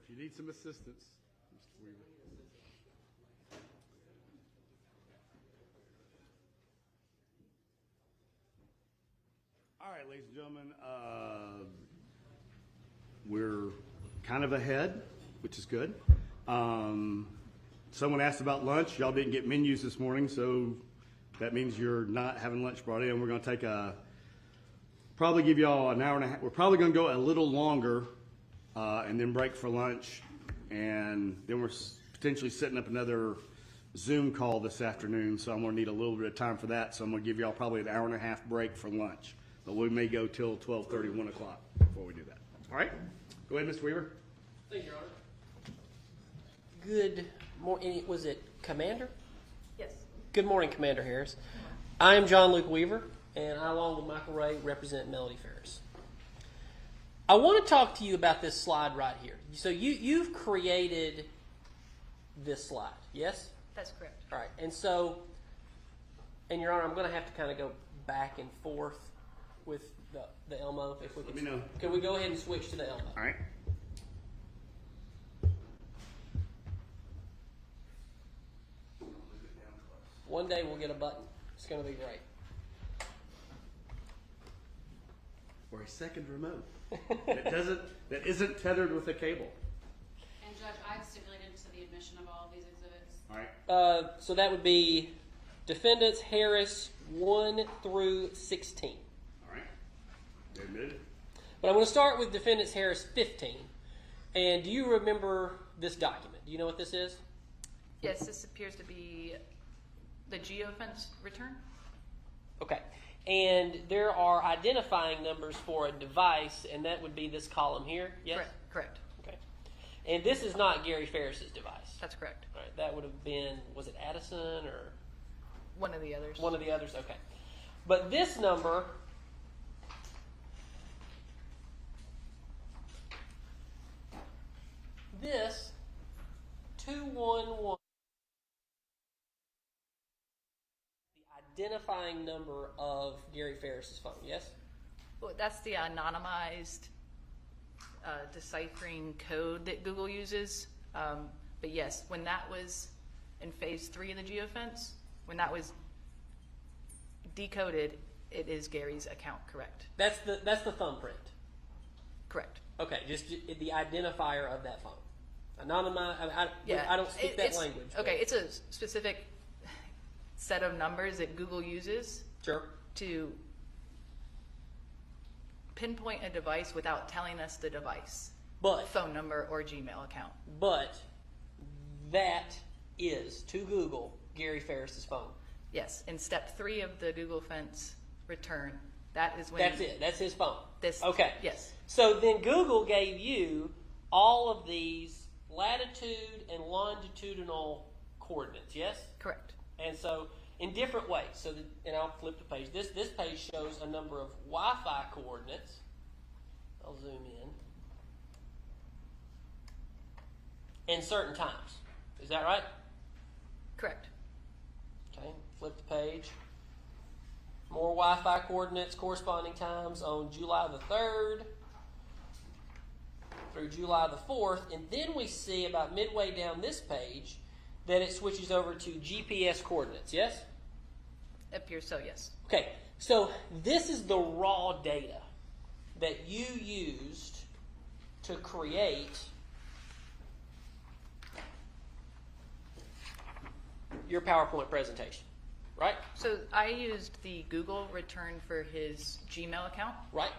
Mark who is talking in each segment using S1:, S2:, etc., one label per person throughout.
S1: If you need some assistance, Mr. Weaver. All right, ladies and gentlemen, we're kind of ahead, which is good. Someone asked about lunch. Y'all didn't get menus this morning, so that means you're not having lunch brought in. We're going to take probably give y'all an hour and a half. We're probably going to go a little longer and then break for lunch. And then we're potentially setting up another Zoom call this afternoon, so I'm going to need a little bit of time for that. So I'm going to give y'all probably an hour and a half break for lunch. But we may go till 12:30, 1 o'clock before we do that. All right? Go ahead, Mr. Weaver.
S2: Thank you, Your Honor. Good morning. Was it Commander?
S3: Yes.
S2: Good morning, Commander Harris. I am John Luke Weaver, and I, along with Michael Ray, represent Melody Farris. I want to talk to you about this slide right here. So you've created this slide, yes?
S3: That's correct.
S2: All right. And so, and Your Honor, I'm going to have to kind of go back and forth with the Elmo. If we
S1: Let me know.
S2: Can we go ahead and switch to the Elmo?
S1: All right.
S2: One day we'll get a button. It's going to be great.
S1: Or a second remote that isn't tethered with a cable.
S4: And Judge, I've stipulated to the admission of all of these exhibits.
S1: All right.
S2: So that would be defendants Harris 1 through 16.
S1: All right. They admitted.
S2: But I'm going to start with defendants Harris 15. And do you remember this document? Do you know what this is?
S3: Yes, this appears to be the Geofence return.
S2: Okay. And there are identifying numbers for a device, and that would be this column here, yes?
S3: Correct.
S2: Okay. And this is not Gary Farris's device.
S3: That's correct.
S2: All right. That would have been, was it Addison or?
S3: One of the others.
S2: One of the others, okay. But this number, this 211, the identifying number of Gary Farris's phone, yes?
S3: Well, that's the anonymized deciphering code that Google uses. But yes, when that was in phase 3 of the Geofence, when that was decoded, it is Gary's account, correct?
S2: That's the thumbprint.
S3: Correct.
S2: Okay, just the identifier of that phone. Anonymized. I don't speak that language.
S3: Okay, it's a specific set of numbers that Google uses
S2: Sure.
S3: to pinpoint a device without telling us the device,
S2: But
S3: phone number or Gmail account.
S2: But that is, to Google, Gary Farris's phone.
S3: Yes, in step 3 of the Google Fence return, that is when
S2: That's it. That's his phone.
S3: This.
S2: Okay.
S3: Yes.
S2: So then Google gave you all of these latitude and longitudinal coordinates, yes?
S3: Correct.
S2: And so in different ways. So and I'll flip the page. This page shows a number of Wi-Fi coordinates. I'll zoom in. And certain times. Is that right?
S3: Correct.
S2: Okay, flip the page. More Wi-Fi coordinates, corresponding times on July the 3rd through July the 4th. And then we see about midway down this page that it switches over to GPS coordinates, yes?
S3: Appears so, yes.
S2: Okay, so this is the raw data that you used to create your PowerPoint presentation, right?
S3: So I used the Google return for his Gmail account.
S2: Right?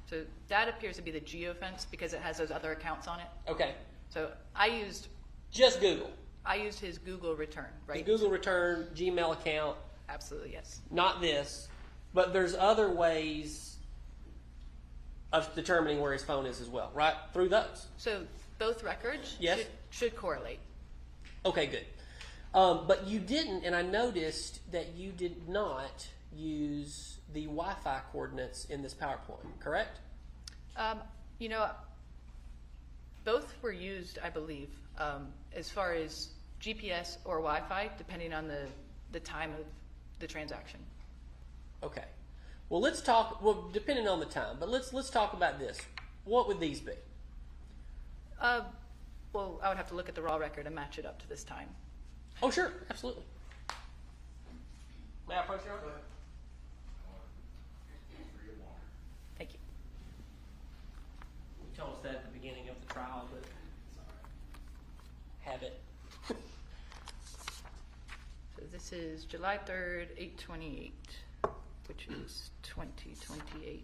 S3: So that appears to be the Geofence because it has those other accounts on it.
S2: Okay,
S3: So I used
S2: just Google.
S3: his Google return, right?
S2: The Google return, Gmail account,
S3: Absolutely, yes.
S2: not this, but there's other ways of determining where his phone is as well, right? Through those.
S3: So both records
S2: Yes.
S3: should correlate.
S2: Okay, good. But you didn't, and I noticed that you did not use the Wi-Fi coordinates in this PowerPoint, correct?
S3: You know, both were used, I believe, as far as GPS or Wi-Fi, depending on the time of the transaction.
S2: Okay. Well, let's talk. Well, depending on the time, but let's talk about this. What would these be?
S3: Well, I would have to look at the raw record and match it up to this time.
S2: Oh, sure, absolutely. May I approach your?
S3: Thank you.
S2: You told us that at the beginning of the trial, but have it.
S3: So this is July 3rd, 8/28, which is 2028.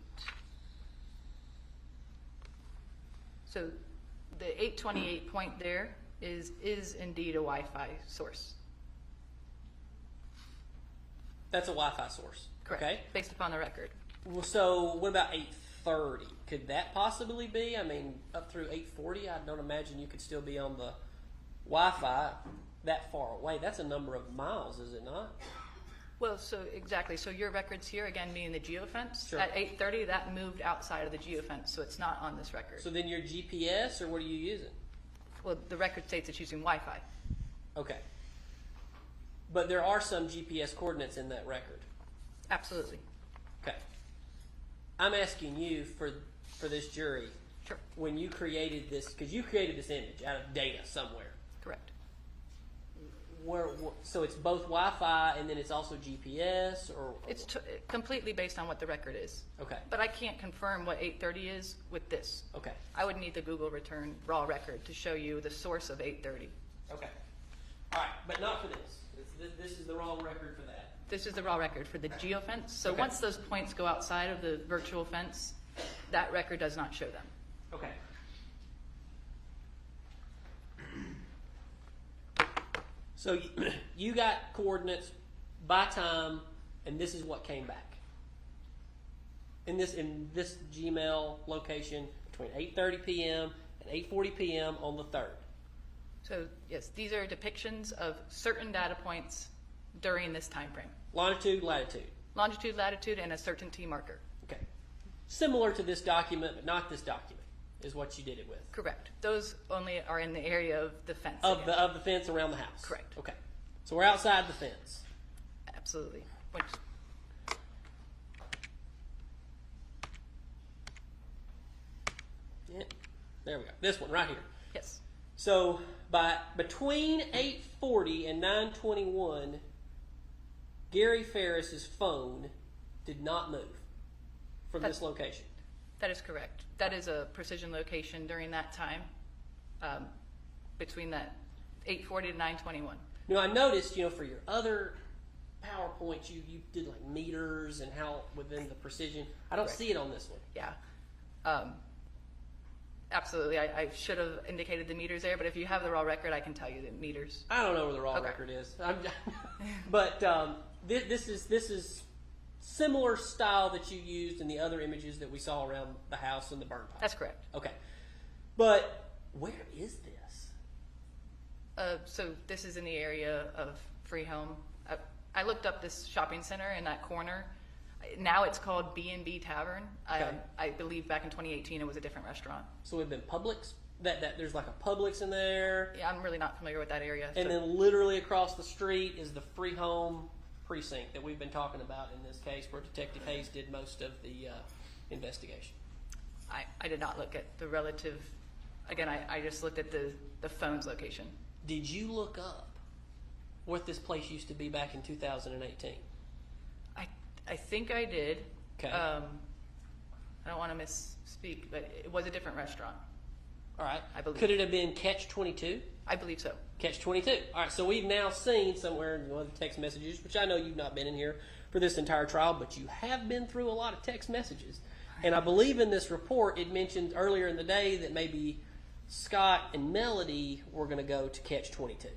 S3: So the 8/28 point there is indeed a Wi-Fi source.
S2: That's a Wi-Fi source.
S3: Correct.
S2: Okay.
S3: Based upon the record.
S2: Well, so what about 8:30? Could that possibly be? I mean, up through 8:40, I don't imagine you could still be on the Wi-Fi that far away. That's a number of miles, is it not?
S3: Well, so exactly. So your records here, again, being the geofence,
S2: Sure.
S3: at 8:30, that moved outside of the geofence, so it's not on this record.
S2: So then your GPS, or what are you using?
S3: Well, the record states it's using Wi-Fi.
S2: Okay. But there are some GPS coordinates in that record.
S3: Absolutely.
S2: Okay. I'm asking you for this jury,
S3: Sure.
S2: when you created this, because you created this image out of data somewhere.
S3: Correct.
S2: So it's both Wi-Fi and then it's also GPS, or
S3: It's completely based on what the record is.
S2: okay,
S3: But I can't confirm what 8:30 is with this.
S2: okay,
S3: I would need the Google return raw record to show you the source of 8:30.
S2: okay. All right, but not for this. This is the wrong record for that.
S3: This is the raw record for the geofence. So
S2: Okay.
S3: once those points go outside of the virtual fence, that record does not show them.
S2: Okay. So you got coordinates by time, and this is what came back. In this Gmail location between 8:30 p.m. and 8:40 p.m. on the 3rd.
S3: So yes, these are depictions of certain data points during this time frame.
S2: Longitude, latitude.
S3: Longitude, latitude, and a certainty marker.
S2: Okay. Similar to this document, but not this document, is what you did it with.
S3: Correct. Those only are in the area of the fence.
S2: Of
S3: again.
S2: the fence around the house.
S3: Correct.
S2: Okay. So we're outside the fence.
S3: Absolutely. Which,
S2: Yeah. There we go. This one right here.
S3: yes.
S2: So between 8:40 and 9:21, Gary Farris's phone did not move from this location.
S3: That is correct. That is a precision location during that time, between that 8:40 to 9:21.
S2: Now I noticed, for your other PowerPoints, you did like meters and how within the precision. I don't
S3: Right.
S2: see it on this one.
S3: Yeah. Absolutely. I should have indicated the meters there, but if you have the raw record, I can tell you the meters.
S2: I don't know where the raw
S3: Okay.
S2: record is. But this is similar style that you used in the other images that we saw around the house and the burn pile.
S3: That's correct.
S2: Okay. But where is this?
S3: So this is in the area of Free Home. I looked up this shopping center in that corner. Now it's called B&B Tavern.
S2: Okay.
S3: I believe back in 2018 it was a different restaurant.
S2: So we've been Publix. That there's like a Publix in there,
S3: Yeah, I'm really not familiar with that area.
S2: and then literally across the street is the Free Home precinct that we've been talking about in this case, where Detective Hayes did most of the investigation.
S3: I did not look at the relative. Again, I just looked at the phone's location.
S2: Did you look up what this place used to be back in 2018?
S3: I think I did.
S2: Okay.
S3: I don't want to misspeak, but it was a different restaurant.
S2: All right.
S3: I believe.
S2: Could it have been Catch 22?
S3: I believe so.
S2: Catch 22. All right. So we've now seen somewhere in one of the text messages, which I know you've not been in here for this entire trial, but you have been through a lot of text messages. And I believe in this report it mentioned earlier in the day that maybe Scott and Melody were going to go to Catch 22.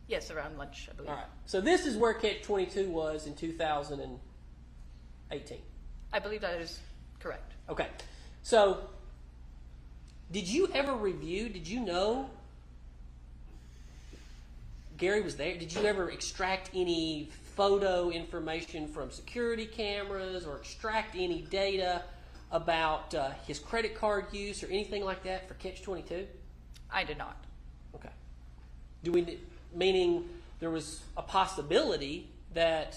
S3: Yes, around lunch, I believe.
S2: All right. So this is where Catch 22 was in 2018.
S3: I believe that is correct.
S2: Okay. So did you ever review, did you know Gary was there? Did you ever extract any photo information from security cameras or extract any data about his credit card use or anything like that for Catch 22?
S3: I did not.
S2: Okay. Meaning there was a possibility that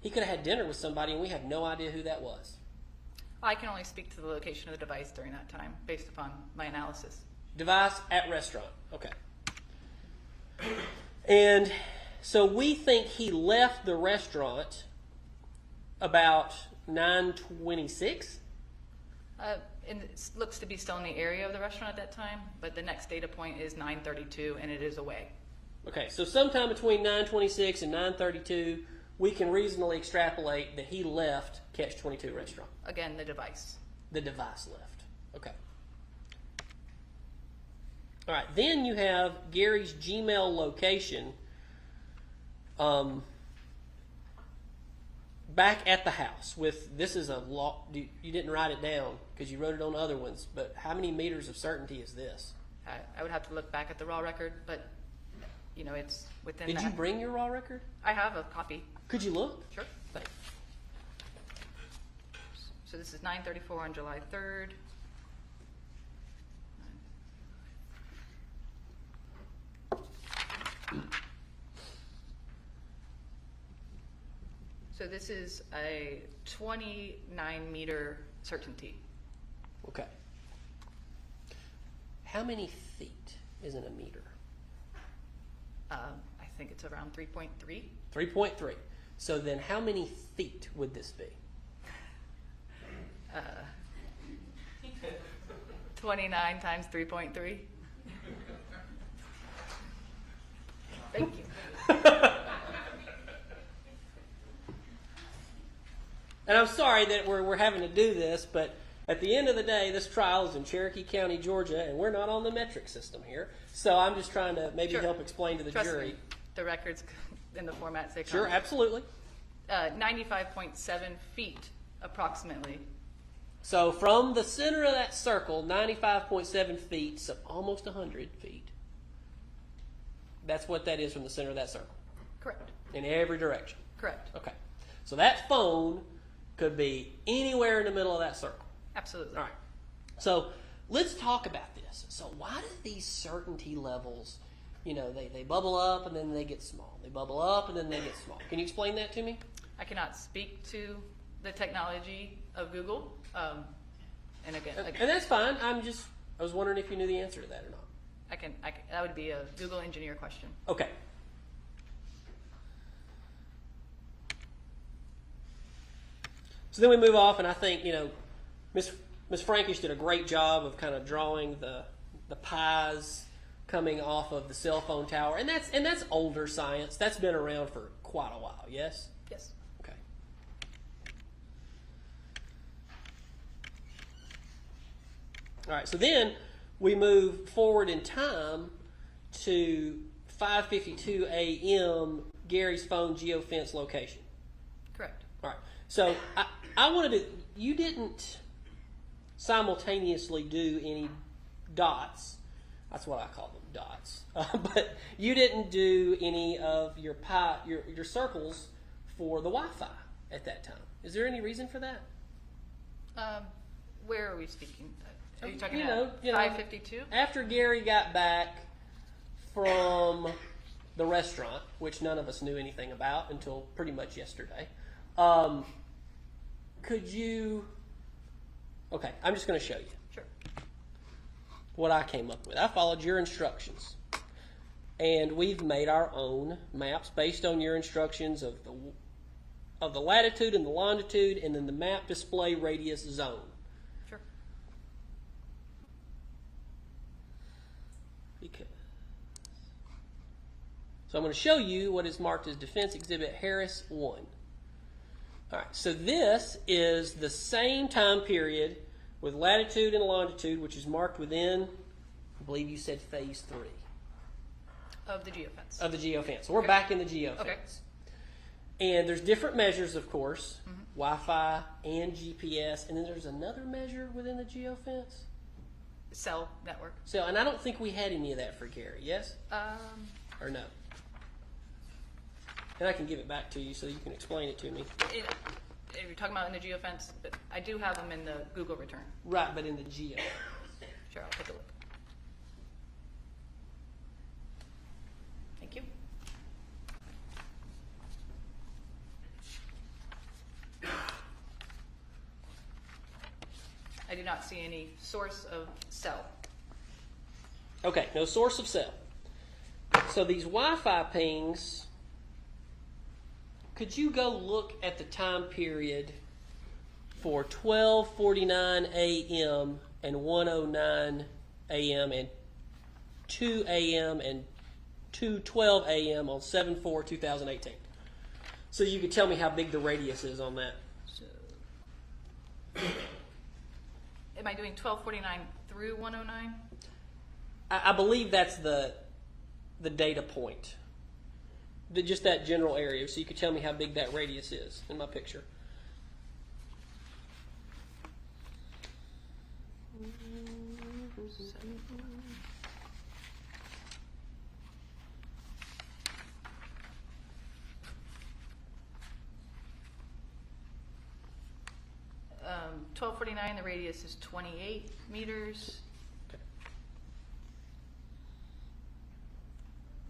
S2: he could have had dinner with somebody and we have no idea who that was.
S3: I can only speak to the location of the device during that time based upon my analysis.
S2: Device at restaurant. Okay. And so we think he left the restaurant about 9:26.
S3: And it looks to be still in the area of the restaurant at that time, but the next data point is 9:32, and it is away.
S2: Okay, so sometime between 9:26 and 9:32, we can reasonably extrapolate that he left Catch 22 restaurant.
S3: Again, the device.
S2: The device left. Okay. All right, then you have Gary's Gmail location back at the house with, this is a law, you didn't write it down because you wrote it on other ones, but how many meters of certainty is this?
S3: I would have to look back at the raw record, but you know, it's within
S2: Did
S3: that.
S2: you bring your raw record?
S3: I have a copy.
S2: Could you look?
S3: Sure.
S2: Thanks.
S3: So this is 9:34 on July 3rd. So this is a 29 meter certainty.
S2: Okay. How many feet is in a meter?
S3: I think it's around 3.3.
S2: 3.3. So then how many feet would this be?
S3: 29 times 3.3. Thank you.
S2: And I'm sorry that we're having to do this, but at the end of the day, this trial is in Cherokee County, Georgia, and we're not on the metric system here. So I'm just trying to maybe
S3: Sure.
S2: help explain to the
S3: Trust
S2: jury.
S3: me, the records in the formats they come.
S2: Sure, absolutely.
S3: 95.7 feet approximately.
S2: So from the center of that circle, 95.7 feet, so almost 100 feet. That's what that is from the center of that circle,
S3: Correct.
S2: in every direction.
S3: Correct.
S2: Okay. So that phone could be anywhere in the middle of that circle.
S3: Absolutely.
S2: All right. So let's talk about this. So why do these certainty levels, they bubble up and then they get small. They bubble up and then they get small. Can you explain that to me?
S3: I cannot speak to the technology of Google. And again,
S2: And that's fine. I was wondering if you knew the answer to that or not.
S3: I can, that would be a Google engineer question.
S2: Okay. So then we move off, and I think, Miss Frankish did a great job of kind of drawing the pies coming off of the cell phone tower, and that's older science. That's been around for quite a while. Yes.
S3: Yes.
S2: Okay. All right. So then we move forward in time to 5:52 a.m. Gary's phone geofence location.
S3: Correct.
S2: All right. So I wanted to. You didn't simultaneously do any dots. That's what I call them, dots. But you didn't do any of your circles for the Wi-Fi at that time. Is there any reason for that?
S3: Where are we speaking? Are you talking
S2: You
S3: about
S2: know,
S3: 552?
S2: After Gary got back from the restaurant, which none of us knew anything about until pretty much yesterday, could you... Okay, I'm just going to show you
S3: Sure.
S2: what I came up with. I followed your instructions. And we've made our own maps based on your instructions of the latitude and the longitude, and then the map display radius zone.
S3: Sure.
S2: So I'm going to show you what is marked as Defense Exhibit Harris 1. All right, so this is the same time period with latitude and longitude, which is marked within, I believe you said phase 3.
S3: Of the geofence.
S2: Of the geofence. So we're
S3: Okay.
S2: back in the geofence.
S3: Okay.
S2: And there's different measures, of course, Wi-Fi and GPS, and then there's another measure within the geofence.
S3: Cell network.
S2: So, and I don't think we had any of that for Gary, yes? Or no? And I can give it back to you so you can explain it to me.
S3: If you're talking about in the geofence, but I do have them in the Google return.
S2: Right, but in the geo.
S3: Sure, I'll take a look. Thank you. I do not see any source of cell.
S2: Okay, no source of cell. So these Wi-Fi pings, could you go look at the time period for 12:49 a.m. and 1:09 a.m. and 2 a.m. and 2:12 a.m. on 7/4/2018? So you could tell me how big the radius is on that.
S3: So, am I doing 1249 through 109?
S2: I believe that's the data point. Just that general area, so you could tell me how big that radius is in my picture.
S3: Um, 1249, the radius is 28 meters.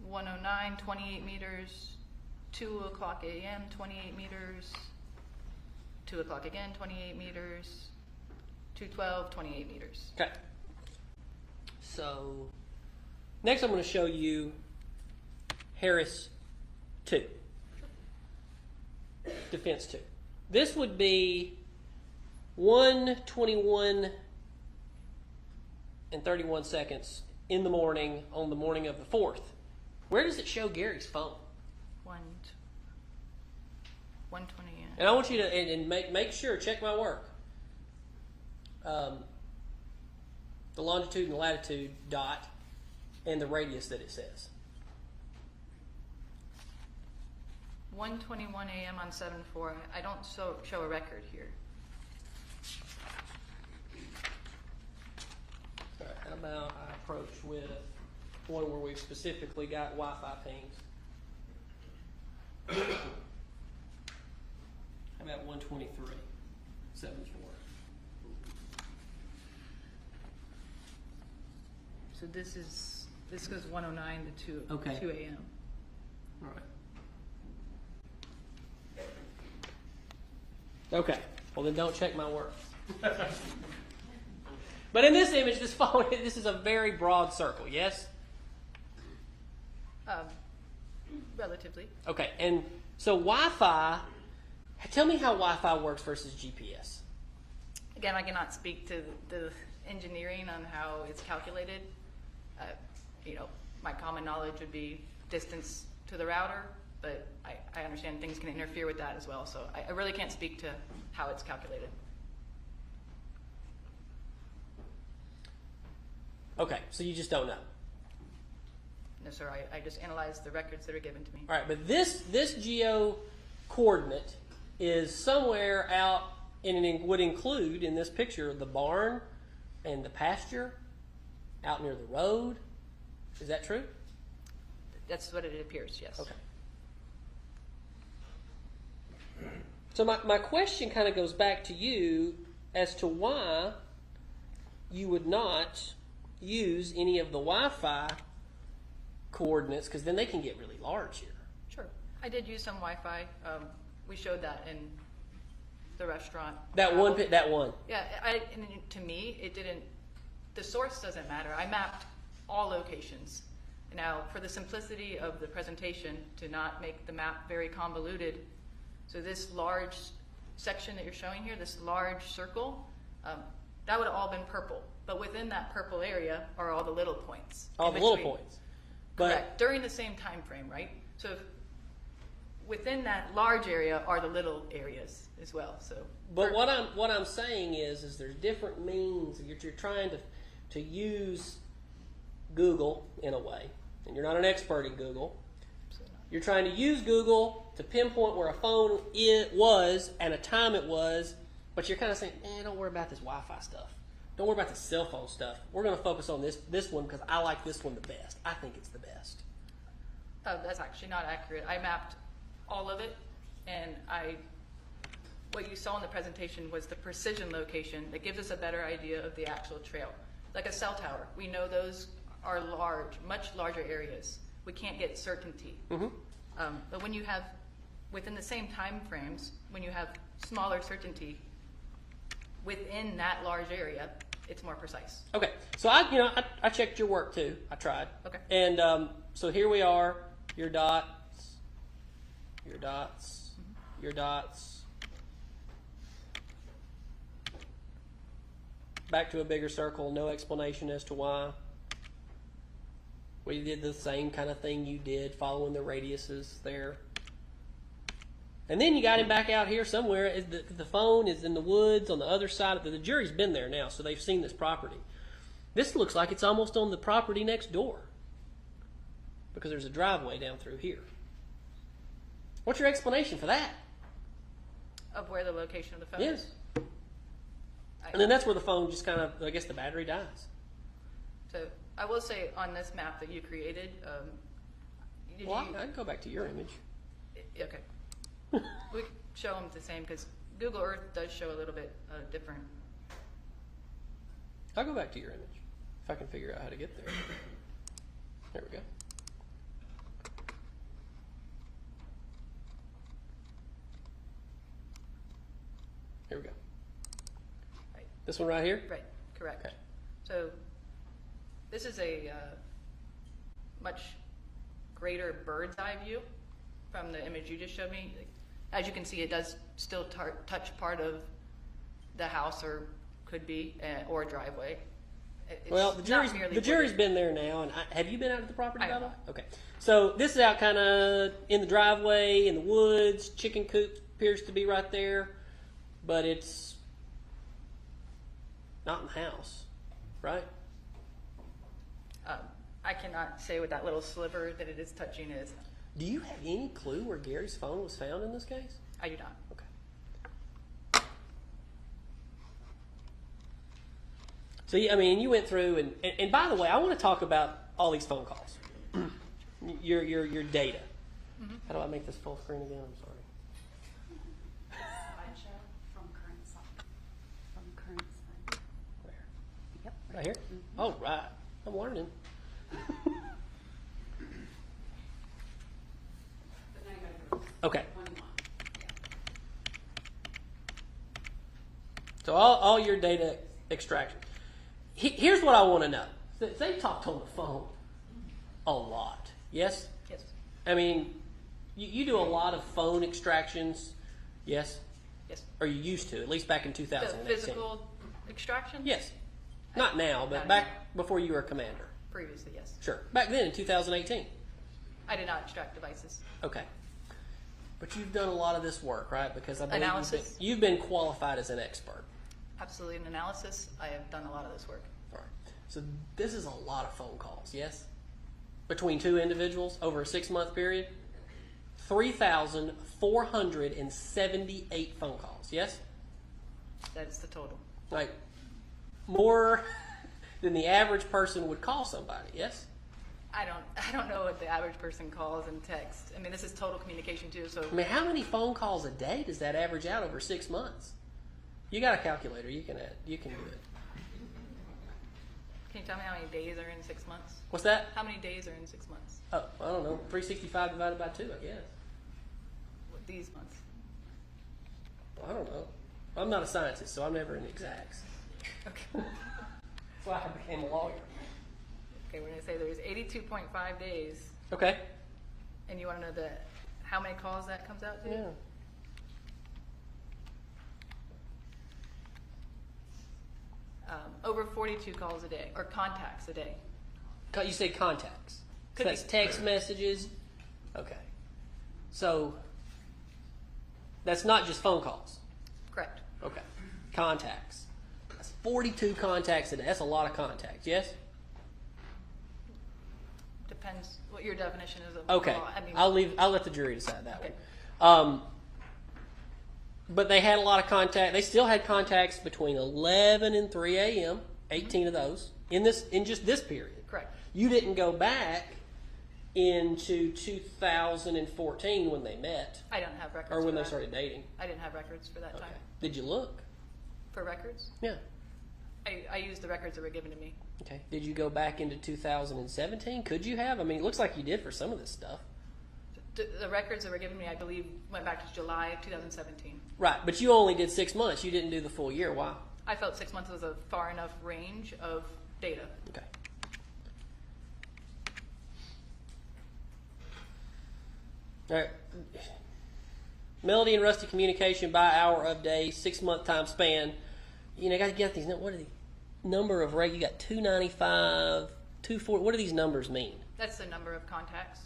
S3: 109, 28 meters. 2 o'clock a.m., 28 meters. 2 o'clock again, 28 meters. 2:12, 28 meters.
S2: Okay. So next I'm going to show you Harris 2. Defense 2. This would be 1:21 and 31 seconds in the morning on the morning of the 4th. Where does it show Gary's phone?
S3: 120. Yeah.
S2: And I want you to and make sure, check my work. The longitude and latitude dot and the radius that it says.
S3: 1:21 a.m. on 7/4. I don't show a record here.
S2: All right, how about I approach with one where we've specifically got Wi-Fi pings? How about 123, 7/4?
S3: So this goes 109 to 2
S2: Okay.
S3: 2 a.m.
S2: All right. Okay. Well, then don't check my work. But in this image, this is a very broad circle. Yes.
S3: Relatively.
S2: Okay. And so Wi-Fi. Tell me how Wi-Fi works versus GPS.
S3: Again, I cannot speak to the engineering on how it's calculated. My common knowledge would be distance to the router, but I understand things can interfere with that as well. So I really can't speak to how it's calculated.
S2: Okay. So you just don't know.
S3: No, sir. I just analyze the records that are given to me.
S2: All right. But this geo coordinate is somewhere out, and it would include in this picture the barn and the pasture out near the road. Is that true?
S3: That's what it appears, yes.
S2: Okay. So my question kind of goes back to you as to why you would not use any of the Wi-Fi coordinates, because then they can get really large here.
S3: Sure. I did use some Wi-Fi. We showed that in the restaurant.
S2: That one.
S3: Yeah, and to me, it didn't, the source doesn't matter. I mapped all locations. Now, for the simplicity of the presentation, to not make the map very convoluted, so this large section that you're showing here, this large circle, that would have all been purple. But within that purple area are all the little points.
S2: All the little points.
S3: Correct. During the same time frame, right? So within that large area are the little areas as well. So,
S2: but what I'm saying is there's different means. You're trying to use Google in a way, and you're not an expert in Google. You're trying to use Google to pinpoint where a phone was and a time it was, but you're kind of saying, don't worry about this Wi-Fi stuff. Don't worry about the cell phone stuff. We're going to focus on this one because I like this one the best. I think it's the best.
S3: That's actually not accurate. I mapped all of it, and what you saw in the presentation was the precision location that gives us a better idea of the actual trail. Like a cell tower, we know those are large, much larger areas. We can't get certainty.
S2: Mm-hmm.
S3: But when you have, within the same time frames, when you have smaller certainty within that large area, it's more precise.
S2: Okay, so I checked your work too. I tried.
S3: Okay.
S2: And so here we are. Your dots, your dots, your dots. Back to a bigger circle. No explanation as to why. We did the same kind of thing you did, following the radiuses there. And then you got him back out here somewhere. The phone is in the woods on the other side of the jury's been there now, so they've seen this property. This looks like it's almost on the property next door because there's a driveway down through here. What's your explanation for that?
S3: Of where the location of the phone
S2: Yes.
S3: is?
S2: And then that's where the phone just kind of, I guess the battery dies.
S3: So I will say on this map that you created, did
S2: Well,
S3: you,
S2: I can go back to your image.
S3: okay. We can show them the same because Google Earth does show a little bit different.
S2: I'll go back to your image if I can figure out how to get there. There we go. Here we go.
S3: Right.
S2: This one right here?
S3: Right, correct.
S2: Okay.
S3: So this is a much greater bird's eye view from the image you just showed me. As you can see, it does still touch part of the house, or could be, or a driveway. It's
S2: Well, the
S3: not merely
S2: jury's
S3: wooded.
S2: been there now, and have you been out at the property?
S3: I
S2: by
S3: have
S2: the way?
S3: not.
S2: Okay. So this is out kind of in the driveway, in the woods. Chicken coop appears to be right there, but it's not in the house, right?
S3: I cannot say what that little sliver that it is touching is.
S2: Do you have any clue where Gary's phone was found in this case?
S3: I do not.
S2: Okay. So, I mean, you went through, and by the way, I want to talk about all these phone calls. your data. How do I make this full screen again? I'm sorry.
S4: Slideshow from current side. From current side.
S2: Where?
S4: Yep.
S2: Right here? Oh, right. I'm learning.
S4: But now you gotta go to
S2: Okay.
S4: one you want. Yeah.
S2: So all your data extraction. Here's what I want to know. They talked on the phone a lot. Yes?
S3: Yes.
S2: I mean, you do a lot of phone extractions. Yes?
S3: Yes.
S2: Or you used to, at least back in
S3: The
S2: 2018.
S3: physical extraction?
S2: Yes. Not now, but
S3: Not
S2: back
S3: now.
S2: before you were a commander.
S3: Previously, yes.
S2: Sure. Back then in 2018.
S3: I did not extract devices.
S2: Okay. But you've done a lot of this work, right? Because I believe
S3: Analysis.
S2: you've been qualified as an expert.
S3: Absolutely, in analysis, I have done a lot of this work.
S2: All right. So this is a lot of phone calls, yes? Between two individuals over a 6-month period? 3,478 phone calls, yes?
S3: That is the total.
S2: Like, more than the average person would call somebody, yes?
S3: I don't know what the average person calls and texts. I mean, this is total communication too. So
S2: I mean, how many phone calls a day does that average out over 6 months? You got a calculator, you can do it.
S3: can you tell me how many days are in 6 months?
S2: What's that?
S3: How many days are in 6 months?
S2: Oh, I don't know. 365 divided by 2, I guess.
S3: What, these months?
S2: I don't know. I'm not a scientist, so I'm never in exacts.
S3: Okay.
S2: That's why I became a lawyer.
S3: Okay, we're gonna say there's 82.5 days,
S2: Okay.
S3: and you want to know how many calls that comes out to?
S2: Yeah.
S3: Over 42 calls a day, or contacts a day.
S2: You say contacts. So
S3: Could
S2: that's
S3: be.
S2: text messages. Okay. So that's not just phone calls.
S3: Correct.
S2: Okay. Contacts. That's 42 contacts a day. That's a lot of contacts, yes?
S3: Depends what your definition is of
S2: Okay.
S3: call. I mean,
S2: I'll let the jury decide that
S3: Okay.
S2: one. But they had a lot of contact. They still had contacts between 11 and 3 a.m. 18 of those in just this period.
S3: correct.
S2: You didn't go back into 2014 when they met
S3: I don't have records.
S2: or when
S3: for
S2: they
S3: that.
S2: started dating.
S3: I didn't have records for that
S2: Okay.
S3: time.
S2: Did you look?
S3: For records,
S2: Yeah.
S3: I used the records that were given to me.
S2: Okay. Did you go back into 2017? Could you have? I mean, it looks like you did for some of this stuff.
S3: The records that were given to me, I believe, went back to July of 2017.
S2: Right, but you only did 6 months. You didn't do the full year. Why?
S3: I felt 6 months was a far enough range of data.
S2: Okay. All right. Melody and Rusty communication by hour of day, 6 month time span. You know, got to get these. What are the number of reg? You got 295, 240. What do these numbers mean?
S3: That's the number of contacts.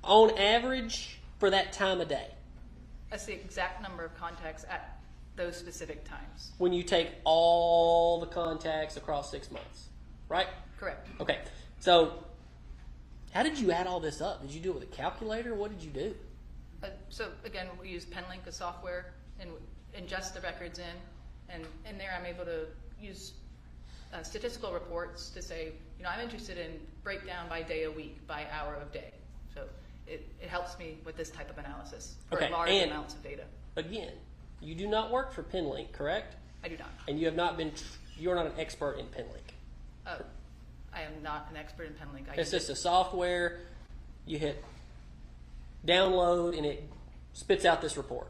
S2: On average for that time of day,
S3: That's the exact number of contacts at those specific times.
S2: when you take all the contacts across 6 months, right?
S3: Correct.
S2: Okay. So, how did you add all this up? Did you do it with a calculator? What did you do?
S3: So again, we use PenLink, a software, and ingest the records in. And in there, I'm able to use statistical reports to say, you know, I'm interested in breakdown by day a week, by hour of day. So it helps me with this type of analysis for
S2: Okay,
S3: large
S2: and-
S3: amounts of data.
S2: Again, you do not work for PenLink, correct?
S3: I do not.
S2: And you have not been. You're not an expert in PenLink.
S3: I am not an expert in PenLink.
S2: It's just a software. You hit download, and it spits out this report.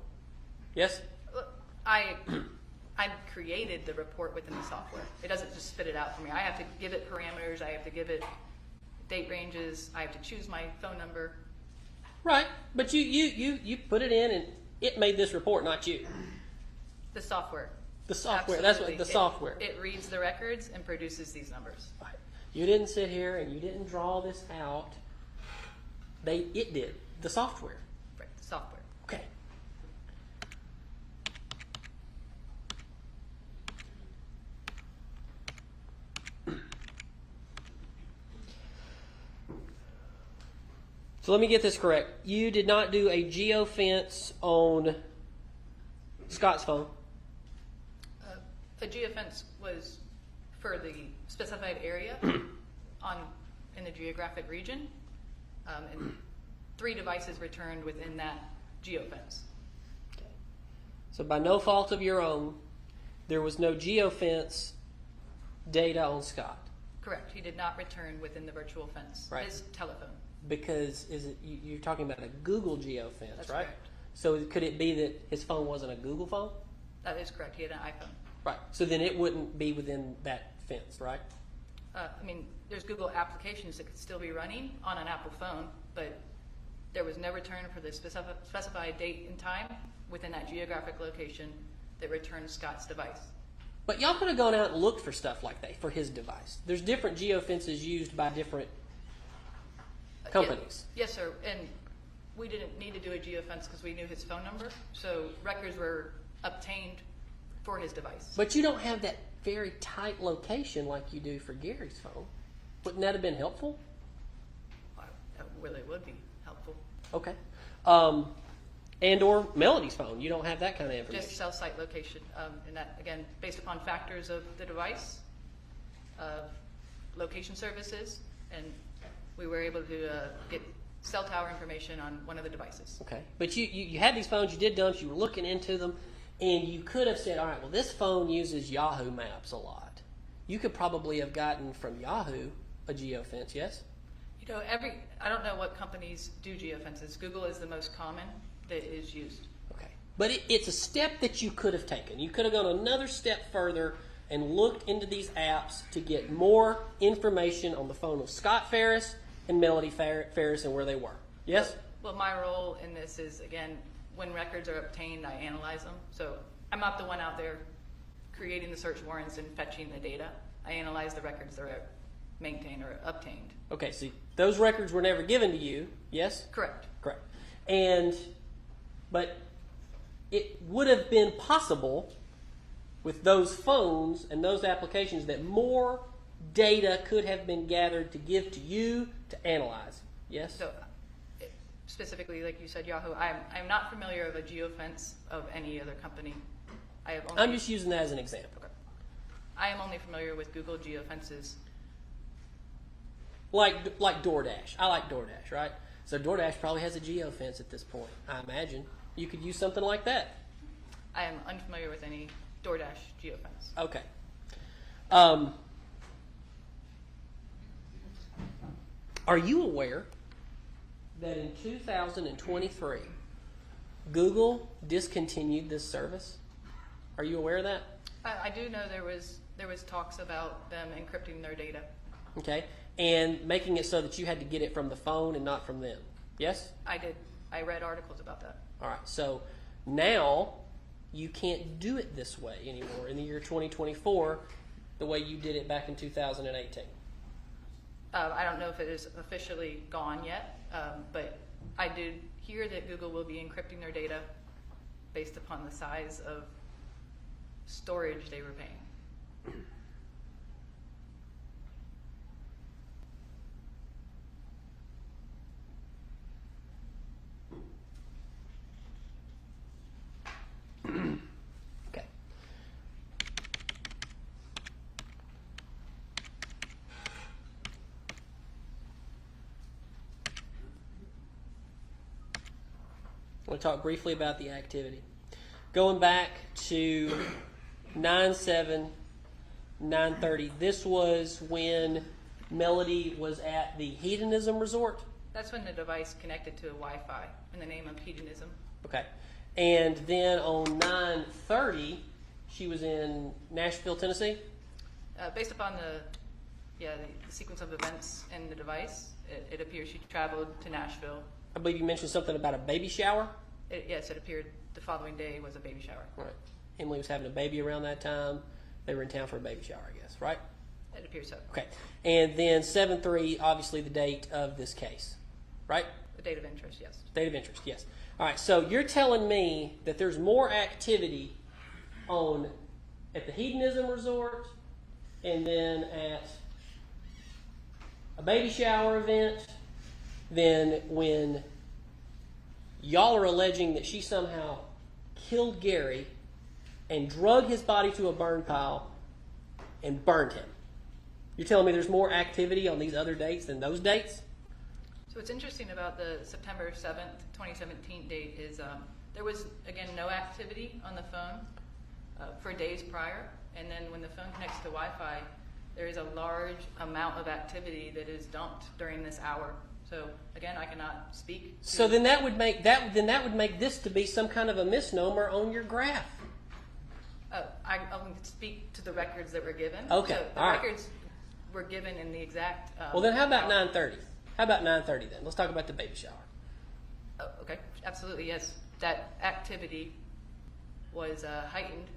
S2: Yes.
S3: I created the report within the software. It doesn't just spit it out for me. I have to give it parameters. I have to give it date ranges. I have to choose my phone number.
S2: Right, but you put it in, and it made this report, not you.
S3: The software.
S2: The software. That's what
S3: Absolutely.
S2: the software.
S3: It reads the records and produces these numbers.
S2: Right. You didn't sit here and you didn't draw this out. It did. The software.
S3: Right, the software.
S2: Okay. So let me get this correct. You did not do a geofence on Scott's phone.
S3: A geofence was for the specified area in the geographic region, and 3 devices returned within that geofence.
S2: So by no fault of your own, there was no geofence data on Scott.
S3: Correct. He did not return within the virtual fence.
S2: Right.
S3: His telephone.
S2: Because you're talking about a Google geofence,
S3: That's
S2: right?
S3: correct.
S2: So could it be that his phone wasn't a Google phone?
S3: That is correct. He had an iPhone.
S2: Right. So then it wouldn't be within that fence, right?
S3: I mean, there's Google applications that could still be running on an Apple phone, but there was no return for the specified date and time within that geographic location that returned Scott's device.
S2: But y'all could have gone out and looked for stuff like that for his device. There's different geofences used by different companies.
S3: Yes, sir. And we didn't need to do a geofence because we knew his phone number, so records were obtained for his device.
S2: But you don't have that very tight location like you do for Gary's phone. Wouldn't that have been helpful?
S3: That really would be helpful.
S2: Okay. And or Melody's phone. You don't have that kind of information.
S3: Just cell site location, and that, again, based upon factors of the device, location services, and we were able to get cell tower information on one of the devices.
S2: Okay. But you had these phones, you did dumps, you were looking into them, and you could have said, all right, well, this phone uses Yahoo Maps a lot. You could probably have gotten from Yahoo a geofence, yes?
S3: You know, I don't know what companies do geofences. Google is the most common that is used.
S2: Okay. But it's a step that you could have taken. You could have gone another step further and looked into these apps to get more information on the phone of Scott Farris and Melody Farris and where they were. Yes?
S3: Well, my role in this is, again, when records are obtained, I analyze them. So I'm not the one out there creating the search warrants and fetching the data. I analyze the records that are maintained or obtained.
S2: Okay, so those records were never given to you, yes?
S3: Correct.
S2: Correct. But it would have been possible with those phones and those applications that more data could have been gathered to give to you to analyze. Yes?
S3: So specifically, like you said, Yahoo, I'm not familiar of a geofence of any other company.
S2: I'm just using that as an example.
S3: Okay. I am only familiar with Google geofences.
S2: Like DoorDash. I like DoorDash, right? So DoorDash probably has a geofence at this point, I imagine. You could use something like that.
S3: I am unfamiliar with any DoorDash geofence.
S2: Okay. Are you aware that in 2023, Google discontinued this service? Are you aware of that?
S3: I do know there was talks about them encrypting their data.
S2: Okay, and making it so that you had to get it from the phone and not from them. Yes?
S3: I did. I read articles about that.
S2: All right, so now you can't do it this way anymore in the year 2024 the way you did it back in 2018.
S3: I don't know if it is officially gone yet, but I did hear that Google will be encrypting their data based upon the size of storage they were paying.
S2: Okay. I want to talk briefly about the activity. Going back to 9/7, 9/30, this was when Melody was at the hedonism resort.
S3: That's when the device connected to Wi-Fi in the name of hedonism.
S2: Okay. And then on 9/30, she was in Nashville, Tennessee.
S3: Based upon the sequence of events in the device, it appears she traveled to Nashville.
S2: I believe you mentioned something about a baby shower.
S3: Yes, it appeared the following day was a baby shower.
S2: Right. Emily was having a baby around that time. They were in town for a baby shower, I guess, right?
S3: It appears so.
S2: Okay. And then 7/3, obviously the date of this case, right?
S3: The date of interest, yes.
S2: Date of interest, yes. All right, so you're telling me that there's more activity at the hedonism resort and then at a baby shower event than when y'all are alleging that she somehow killed Gary and drug his body to a burn pile and burned him. You're telling me there's more activity on these other dates than those dates?
S3: So what's interesting about the September 7th, 2017 date is there was, again, no activity on the phone for days prior. And then when the phone connects to Wi-Fi, there is a large amount of activity that is dumped during this hour. So again, I cannot speak to...
S2: So then that would make this to be some kind of a misnomer on your graph.
S3: I only speak to the records that were given.
S2: Okay,
S3: So the
S2: all right.
S3: records were given in the exact...
S2: Well, then how about
S3: hour.
S2: 9:30? How about 9:30 then? Let's talk about the baby shower.
S3: Oh, okay, absolutely, yes. That activity was heightened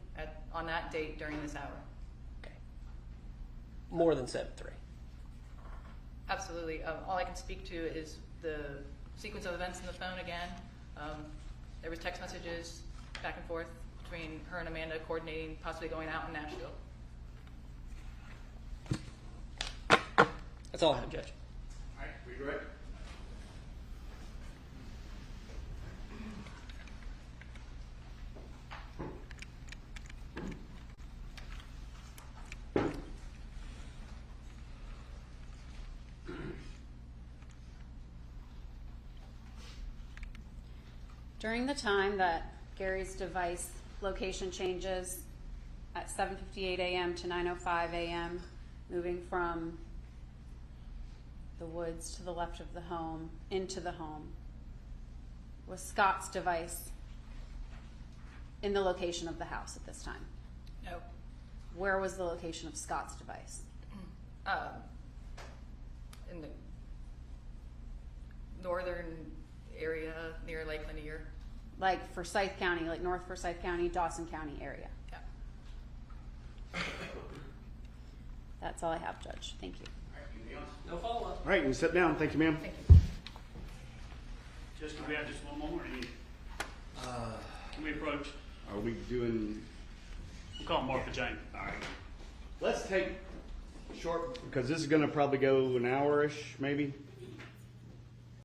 S3: on that date during this hour.
S2: Okay. More than 7:3.
S3: Absolutely. All I can speak to is the sequence of events in the phone again. There was text messages back and forth between her and Amanda coordinating possibly going out in Nashville.
S2: That's all I have, Judge.
S1: All right, redirect.
S4: During the time that Gary's device location changes at 7:58 a.m. to 9:05 a.m., moving from the woods to the left of the home into the home, was Scott's device in the location of the house at this time?
S3: No.
S4: Where was the location of Scott's device?
S3: In the northern area near Lake Lanier.
S4: Like Forsyth County, like North Forsyth County, Dawson County area?
S3: Yeah.
S4: That's all I have, Judge. Thank you.
S2: No follow-up.
S1: All right, you can sit down. Thank you, ma'am.
S3: Thank you.
S5: Just can we have just one more? Or can we approach?
S1: Are we doing...
S5: We'll call Martha Jane.
S1: All right. Let's take short, because this is going to probably go an hour-ish, maybe.